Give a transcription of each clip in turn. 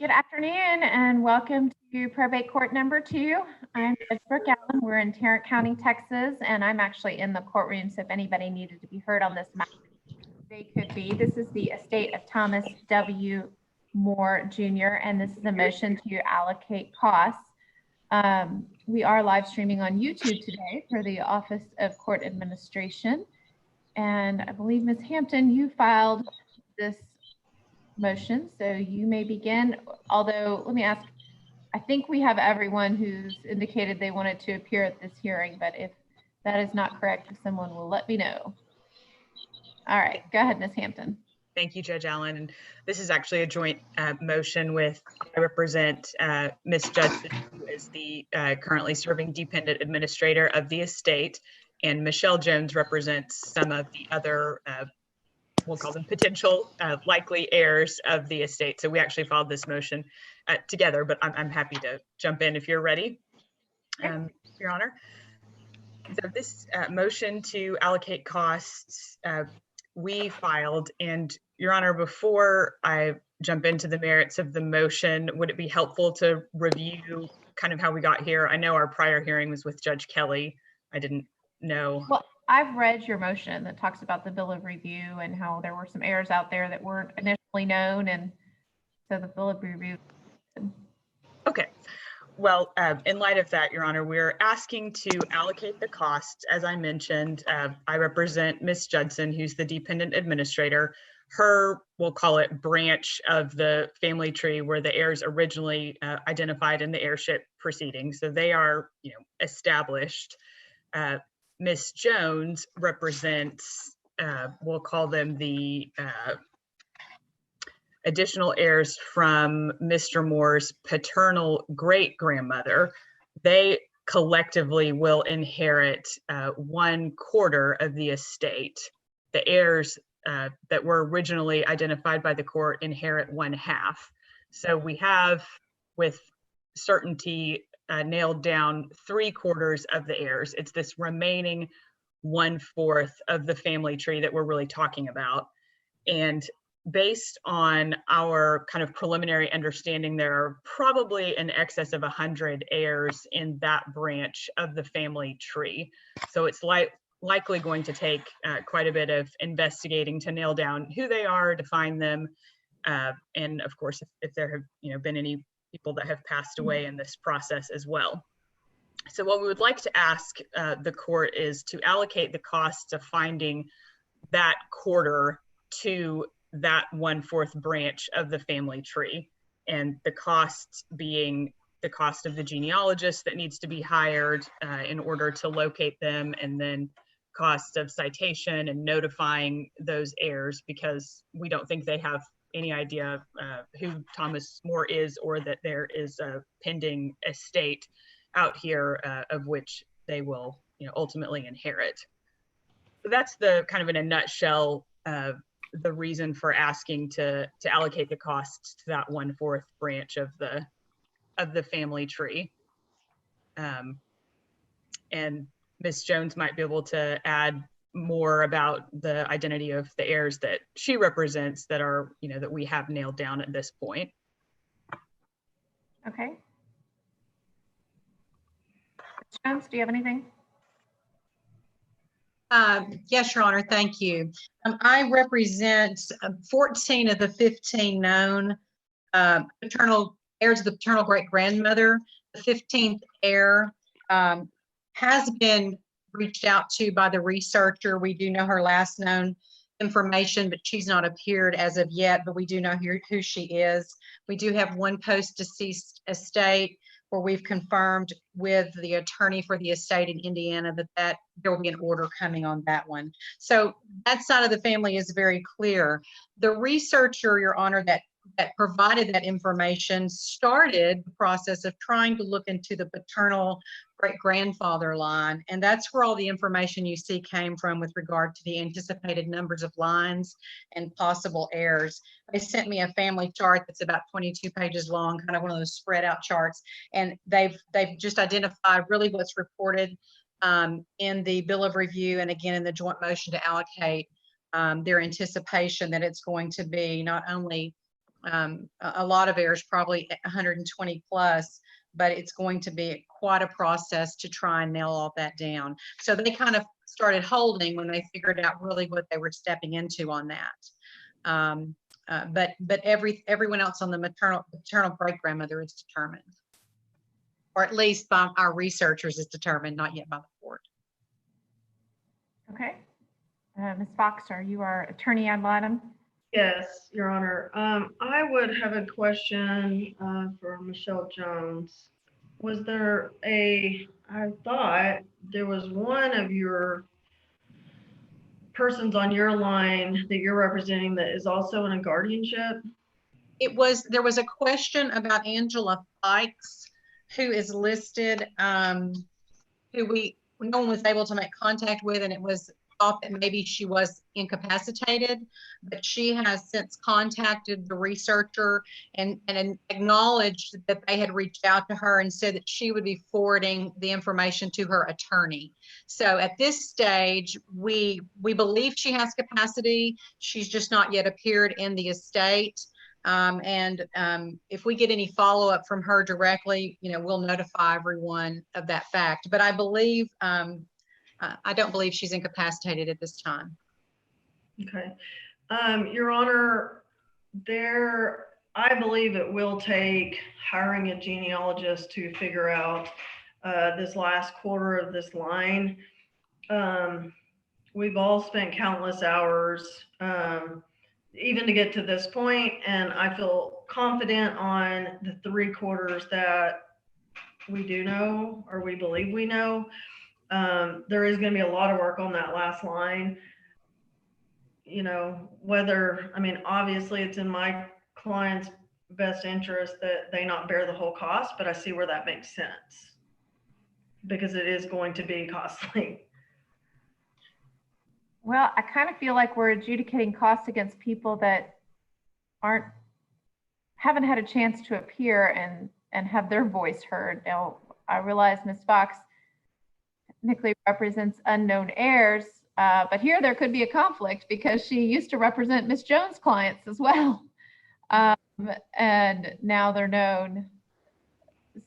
Good afternoon and welcome to probate court number 2. I'm Judge Brooke Allen. We're in Tarrant County, Texas, and I'm actually in the courtroom. So if anybody needed to be heard on this matter, they could be. This is the estate of Thomas W. Moore Jr., and this is a motion to allocate costs. We are live streaming on YouTube today for the Office of Court Administration. And I believe, Ms. Hampton, you filed this motion, so you may begin. Although, let me ask, I think we have everyone who's indicated they wanted to appear at this hearing, but if that is not correct, if someone will let me know. All right, go ahead, Ms. Hampton. Thank you, Judge Allen. And this is actually a joint motion with, I represent Ms. Judson, who is the currently serving dependent administrator of the estate, and Michelle Jones represents some of the other we'll call them potential likely heirs of the estate. So we actually filed this motion together, but I'm happy to jump in if you're ready, Your Honor. So this motion to allocate costs we filed, and Your Honor, before I jump into the merits of the motion, would it be helpful to review kind of how we got here? I know our prior hearing was with Judge Kelly. I didn't know. Well, I've read your motion that talks about the bill of review and how there were some errors out there that weren't initially known, and so the bill of review. Okay. Well, in light of that, Your Honor, we're asking to allocate the costs. As I mentioned, I represent Ms. Judson, who's the dependent administrator. Her, we'll call it, branch of the family tree were the heirs originally identified in the heirship proceedings. So they are, established. Ms. Jones represents, we'll call them the additional heirs from Mr. Moore's paternal great-grandmother. They collectively will inherit 1/4 of the estate. The heirs that were originally identified by the court inherit 1/2. So we have, with certainty, nailed down 3/4 of the heirs. It's this remaining 1/4 of the family tree that we're really talking about. And based on our kind of preliminary understanding, there are probably in excess of 100 heirs in that branch of the family tree. So it's likely going to take quite a bit of investigating to nail down who they are, to find them. And of course, if there have been any people that have passed away in this process as well. So what we would like to ask the court is to allocate the costs of finding that 1/4 to that 1/4 branch of the family tree, and the costs being the cost of the genealogist that needs to be hired in order to locate them, and then cost of citation and notifying those heirs, because we don't think they have any idea who Thomas Moore is, or that there is a pending estate out here of which they will ultimately inherit. So that's the kind of, in a nutshell, the reason for asking to allocate the costs to that 1/4 branch of the family tree. And Ms. Jones might be able to add more about the identity of the heirs that she represents that are, that we have nailed down at this point. Okay. Ms. Jones, do you have anything? Yes, Your Honor, thank you. I represent 14 of the 15 known paternal heirs of the paternal great-grandmother. The 15th heir has been reached out to by the researcher. We do know her last known information, but she's not appeared as of yet, but we do know who she is. We do have one post-deceased estate where we've confirmed with the attorney for the estate in Indiana that there will be an order coming on that one. So that side of the family is very clear. The researcher, Your Honor, that provided that information started the process of trying to look into the paternal great-grandfather line, and that's where all the information you see came from with regard to the anticipated numbers of lines and possible heirs. They sent me a family chart that's about 22 pages long, kind of one of those spread out charts, and they've just identified really what's reported in the bill of review, and again in the joint motion to allocate, their anticipation that it's going to be not only a lot of heirs, probably 120 plus, but it's going to be quite a process to try and nail all that down. So they kind of started holding when they figured out really what they were stepping into on that. But everyone else on the maternal great grandmother is determined, or at least by our researchers is determined, not yet by the court. Okay. Ms. Fox, are you our attorney ad litem? Yes, Your Honor. I would have a question for Michelle Jones. Was there I thought there was one of your persons on your line that you're representing that is also in a guardianship? There was a question about Angela Fikes, who is listed, who no one was able to make contact with, and it was thought that maybe she was incapacitated, but she has since contacted the researcher and acknowledged that they had reached out to her and said that she would be forwarding the information to her attorney. So at this stage, we believe she has capacity. She's just not yet appeared in the estate. If we get any follow-up from her directly, we'll notify everyone of that fact. But I believe, I don't believe she's incapacitated at this time. Okay. Your Honor, I believe it will take hiring a genealogist to figure out this last quarter of this line. We've all spent countless hours even to get to this point, and I feel confident on the 3 quarters that we do know, or we believe we know. There is going to be a lot of work on that last line. Obviously it's in my client's best interest that they not bear the whole cost, but I see where that makes sense because it is going to be costly. Well, I kind of feel like we're adjudicating costs against people that haven't had a chance to appear and have their voice heard. Now, I realize Ms. Fox technically represents unknown heirs, but here there could be a conflict because she used to represent Ms. Jones' clients as well. And now they're known.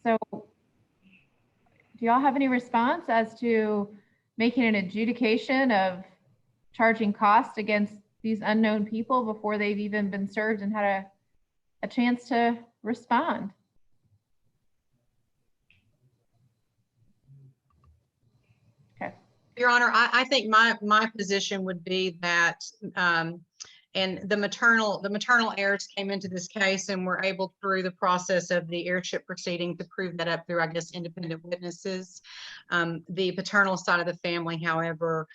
So do y'all have any response as to making an adjudication of charging costs against these unknown people before they've even been served and had a chance to respond? Okay. Your Honor, I think my position would be that, and the maternal heirs came into this case and were able through the process of the heirship proceeding to prove that up through, I guess, independent witnesses. The paternal side of the family, however,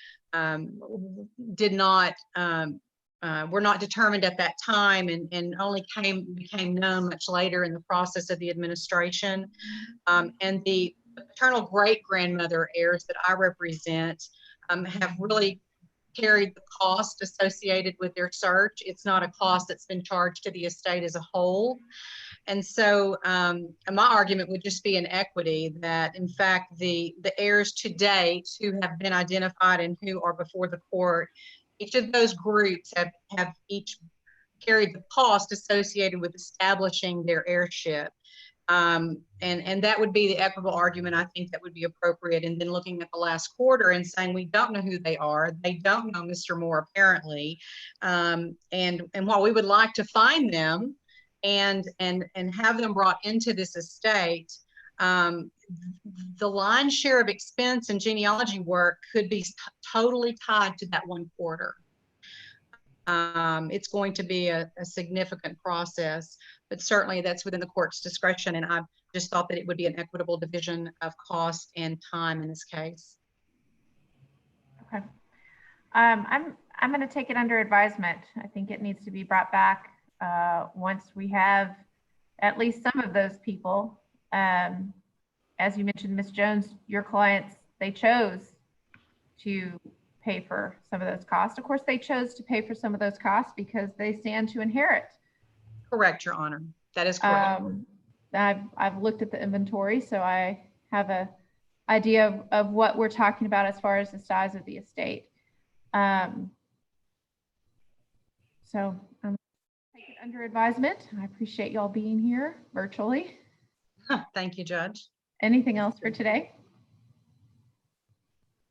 did not, were not determined at that time and only became known much later in the process of the administration. And the paternal great grandmother heirs that I represent have really carried the cost associated with their search. It's not a cost that's been charged to the estate as a whole. And so my argument would just be in equity that, in fact, the heirs to date who have been identified and who are before the court, each of those groups have each carried the cost associated with establishing their heirship. And that would be the equitable argument I think that would be appropriate. And then looking at the last quarter and saying, we don't know who they are. They don't know Mr. Moore apparently. And while we would like to find them and have them brought into this estate, the lion's share of expense and genealogy work could be totally tied to that 1 quarter. It's going to be a significant process, but certainly that's within the court's discretion. And I just thought that it would be an equitable division of cost and time in this case. Okay. I'm going to take it under advisement. I think it needs to be brought back once we have at least some of those people. As you mentioned, Ms. Jones, your clients, they chose to pay for some of those costs. Of course, they chose to pay for some of those costs because they stand to inherit. Correct, Your Honor. That is correct. I've looked at the inventory, so I have a idea of what we're talking about as far as the size of the estate. So I'm take it Under advisement, I appreciate y'all being here virtually. Thank you, Judge. Anything else for today?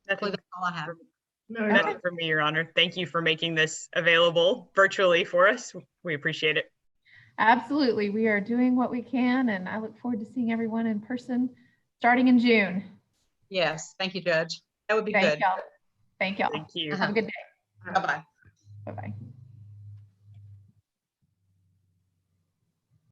Nothing, That's all I have. No, nothing from me, Your Honor. Thank you for making this available virtually for us. We appreciate it. Absolutely. We are doing what we can, and I look forward to seeing everyone in person starting in June. Yes, thank you, Judge. That would be Thank good. y'all. Thank y'all. Thank you. Have a good day. Bye-bye. Bye-bye.